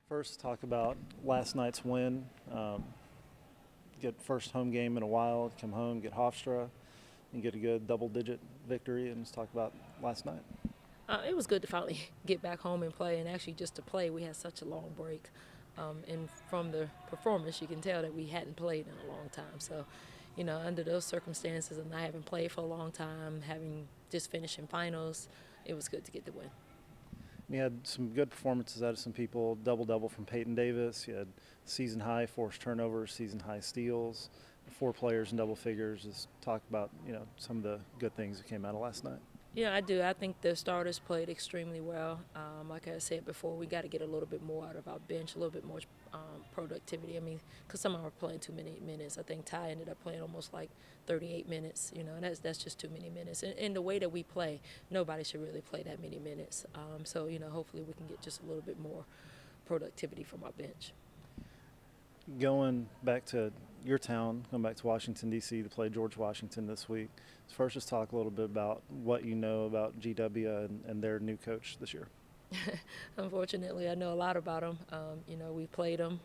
First, talk about last night's win. Get first home game in a while, come home, get Hofstra, and get a good double-digit victory, and just talk about last night. It was good to finally get back home and play, and actually just to play. We had such a long break, and from the performance, you can tell that we hadn't played in a long time. So, you know, under those circumstances, and I haven't played for a long time, having just finished in finals, it was good to get the win. You had some good performances out of some people, double-double from Peyton Davis. You had season-high forced turnovers, season-high steals, 4 players in double figures. Just talk about, some of the good things that came out of last night. Yeah, I do. I think the starters played extremely well. Like I said before, we got to get a little bit more out of our bench, a little bit more productivity. I mean, because some of them are playing too many minutes. I think Ty ended up playing almost like 38 minutes, and that's just too many minutes. And the way that we play, nobody should really play that many minutes. So, hopefully we can get just a little bit more productivity from our bench. Going back to your town, going back to Washington, D.C. to play George Washington this week, first just talk a little bit about what you know about GW and their new coach this year. Unfortunately, I know a lot about them. We played them,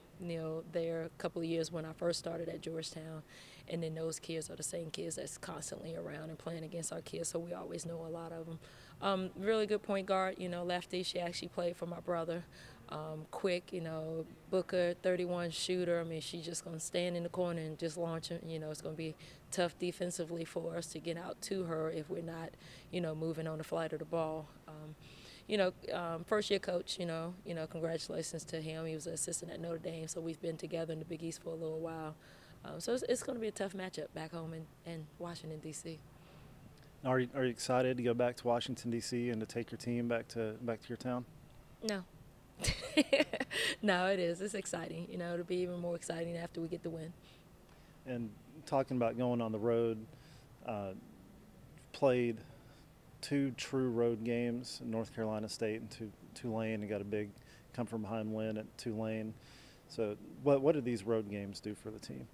there a couple of years when I first started at Georgetown, and then those kids are the same kids that's constantly around and playing against our kids, so we always know a lot of them. Really good point guard, lefty. She actually played for my brother. Quick, Booker, 31 shooter. I mean, she's just going to stand in the corner and just launch it. It's going to be tough defensively for us to get out to her if we're not, moving on the flight of the ball. First-year coach, congratulations to him. He was an assistant at Notre Dame, so we've been together in the Big East for a little while. So it's going to be a tough matchup back home in Washington, D.C. Are you excited to go back to Washington, D.C. and to take your team back to your town? No. No, it is. It's exciting. It'll be even more exciting after we get the win. And talking about going on the road, played 2 true road games, North Carolina State and Tulane, and got a big come-from-behind win at Tulane. So what do these road games do for the team?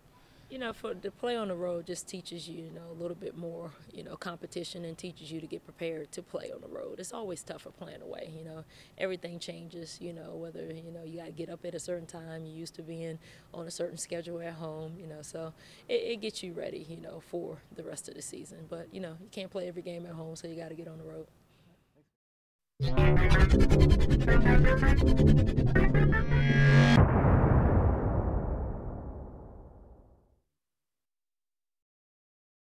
For the play on the road just teaches you, a little bit more, competition, and teaches you to get prepared to play on the road. It's always tougher playing away, Everything changes, whether, you got to get up at a certain time. You're used to being on a certain schedule at home, So it gets you ready, for the rest of the season. But, you can't play every game at home, so you got to get on the road.